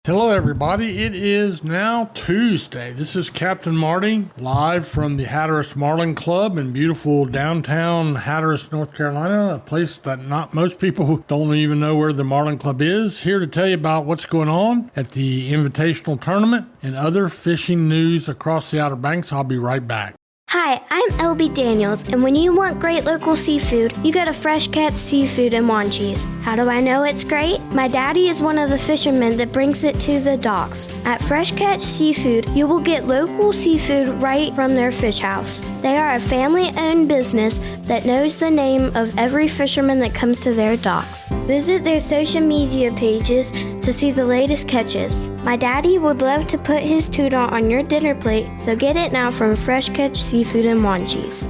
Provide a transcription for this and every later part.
Hello everybody, it is now Tuesday. This is Captain Marty, live from the Hatteras Marlin Club in beautiful downtown Hatteras, North Carolina, a place that not most people don't even know where the Marlin Club is. Here to tell you about what's going on at the Invitational Tournament and other fishing news across the Outer Banks. I'll be right back. Hi, I'm LB Daniels, and when you want great local seafood, you go to Fresh Catch Seafood in Wanchese. How do I know it's great? My daddy is one of the fishermen that brings it to the docks. At Fresh Catch Seafood, you will get local seafood right from their fish house. They are a family-owned business that knows the name of every fisherman that comes to their docks. Visit their social media pages to see the latest catches. My daddy would love to put his tuna on your dinner plate, so get it now from Fresh Catch Seafood in Wanchese.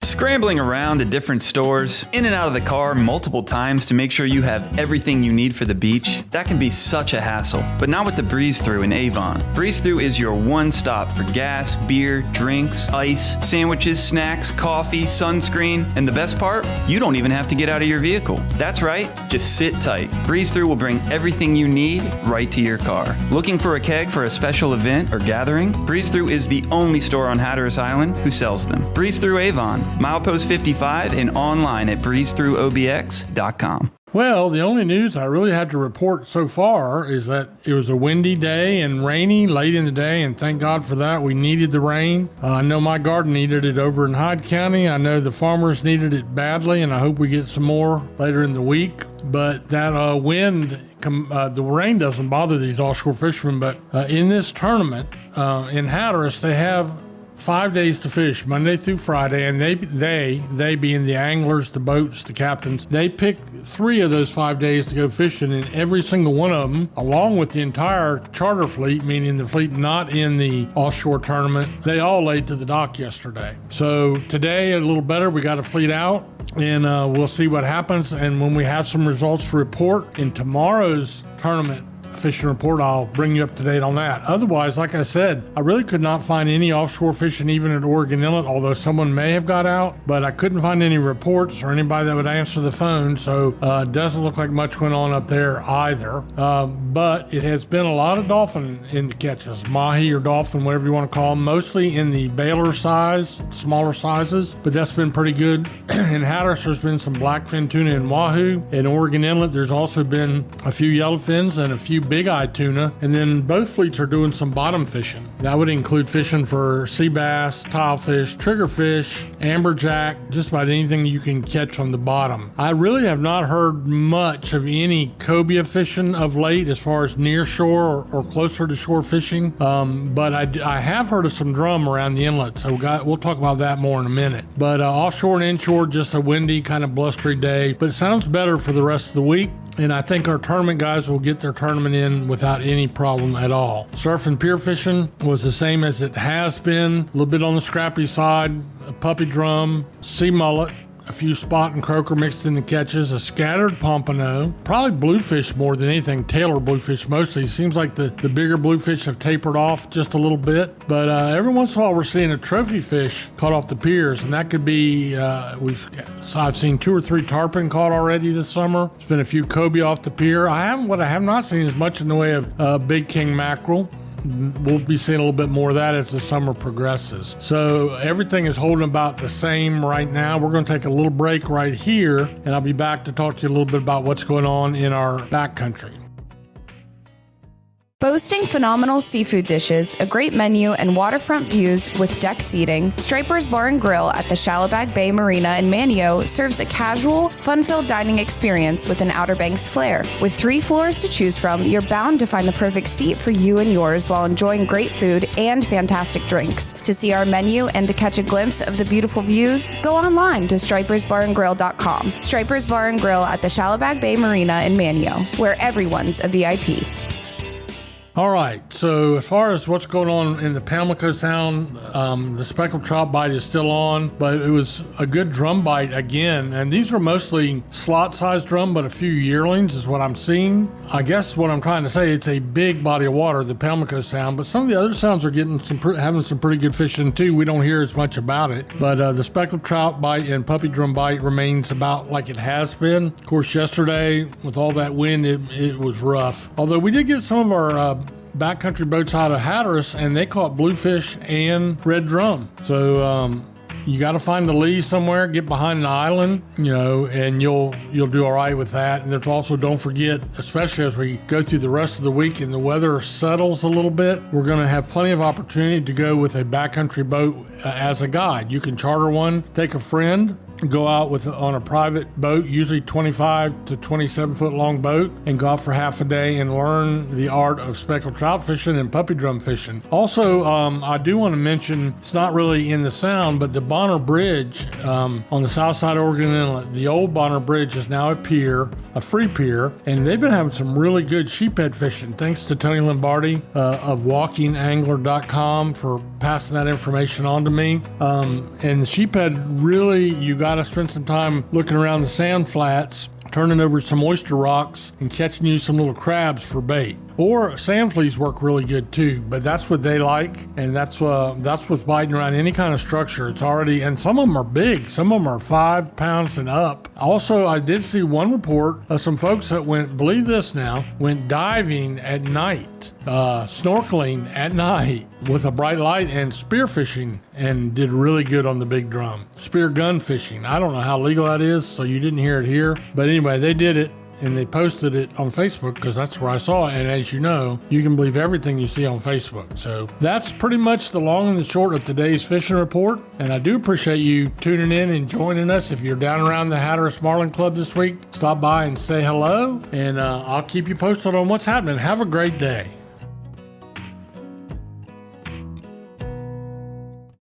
Scrambling around to different stores, in and out of the car multiple times to make sure you have everything you need for the beach, that can be such a hassle. But not with the Breeze Through in Avon. Breeze Through is your one stop for gas, beer, drinks, ice, sandwiches, snacks, coffee, sunscreen, and the best part? You don't even have to get out of your vehicle. That's right, just sit tight. Breeze Through will bring everything you need right to your car. Looking for a keg for a special event or gathering? Breeze Through is the only store on Hatteras Island who sells them. Breeze Through Avon, Milepost 55, and online at breezethroughobx.com. Well, the only news I really had to report so far is that it was a windy day and rainy late in the day, and thank God for that. We needed the rain. I know my garden needed it over in Hyde County. I know the farmers needed it badly, and I hope we get some more later in the week. But that wind, the rain doesn't bother these offshore fishermen, but in this tournament in Hatteras, they have 5 days to fish, Monday through Friday, and they being the anglers, the boats, the captains, they pick 3 of those 5 days to go fishing, and every single one of them, along with the entire charter fleet, meaning the fleet not in the offshore tournament, they all laid to the dock yesterday. So today, a little better, we got a fleet out, and we'll see what happens, and when we have some results to report in tomorrow's tournament fishing report, I'll bring you up to date on that. Otherwise, like I said, I really could not find any offshore fishing even at Oregon Inlet, although someone may have got out, but I couldn't find any reports or anybody that would answer the phone, so it doesn't look like much went on up there either. But it has been a lot of dolphin in the catches, mahi or dolphin, whatever you want to call them, mostly in the Baylor size, smaller sizes, but that's been pretty good. In Hatteras, there's been some blackfin tuna and wahoo. In Oregon Inlet, there's also been a few yellowfins and a few big-eyed tuna, and then both fleets are doing some bottom fishing. That would include fishing for sea bass, tilefish, triggerfish, amberjack, just about anything you can catch on the bottom. I really have not heard much of any cobia fishing of late as far as near shore or closer to shore fishing, but I have heard of some drum around the inlet, so we'll talk about that more in a minute. But offshore and inshore, just a windy, kind of blustery day, but it sounds better for the rest of the week. And I think our tournament guys will get their tournament in without any problem at all. Surf and pier fishing was the same as it has been. A little bit on the scrappy side, a puppy drum, sea mullet, a few spot and croaker mixed in the catches, a scattered pompano, probably bluefish more than anything, Taylor bluefish mostly. It seems like the bigger bluefish have tapered off just a little bit, but every once in a while we're seeing a trophy fish caught off the piers, and that could be, I've seen 2 or 3 tarpon caught already this summer. There's been a few cobia off the pier. What I have not seen is much in the way of big king mackerel. We'll be seeing a little bit more of that as the summer progresses. So everything is holding about the same right now. We're going to take a little break right here, and I'll be back to talk to you a little bit about what's going on in our backcountry. Boasting phenomenal seafood dishes, a great menu, and waterfront views with deck seating, Striper's Bar and Grill at the Shallowbag Bay Marina in Manio serves a casual, fun-filled dining experience with an Outer Banks flair. With 3 floors to choose from, you're bound to find the perfect seat for you and yours while enjoying great food and fantastic drinks. To see our menu and to catch a glimpse of the beautiful views, go online to stripersbarandgrill.com. Striper's Bar and Grill at the Shallowbag Bay Marina in Manio, where everyone's a VIP. All right, so as far as what's going on in the Pamlico Sound, the speckled trout bite is still on, but it was a good drum bite again. And these are mostly slot-sized drum, but a few yearlings is what I'm seeing. I guess what I'm trying to say, it's a big body of water, the Pamlico Sound, but some of the other sounds are getting having some pretty good fishing too. We don't hear as much about it, but the speckled trout bite and puppy drum bite remains about like it has been. Of course, yesterday with all that wind, it was rough. Although we did get some of our backcountry boats out of Hatteras, and they caught bluefish and red drum. So you got to find the lee somewhere, get behind an island, and you'll do all right with that. And there's also, don't forget, especially as we go through the rest of the week and the weather settles a little bit, we're going to have plenty of opportunity to go with a backcountry boat as a guide. You can charter one, take a friend, go out on a private boat, usually 25 to 27 foot long boat, and go out for half a day and learn the art of speckled trout fishing and puppy drum fishing. Also, I do want to mention, it's not really in the sound, but the Bonner Bridge on the south side of Oregon Inlet, the old Bonner Bridge is now a free pier, and they've been having some really good sheephead fishing. Thanks to Tony Lombardi of walkingangler.com for passing that information on to me. And the sheephead, really, you got to spend some time looking around the sand flats, turning over some oyster rocks, and catching you some little crabs for bait. Or sand fleas work really good too, but that's what they like, and that's what's biting around any kind of structure. It's already, and some of them are big. Some of them are 5 pounds and up. Also, I did see one report of some folks that went diving at night, snorkeling at night with a bright light and spearfishing, and did really good on the big drum. Spear gun fishing. I don't know how legal that is, so you didn't hear it here. But anyway, they did it. And they posted it on Facebook because that's where I saw it. And as you know, you can believe everything you see on Facebook. So that's pretty much the long and the short of today's fishing report. And I do appreciate you tuning in and joining us. If you're down around the Hatteras Marlin Club this week, stop by and say hello. And I'll keep you posted on what's happening. Have a great day.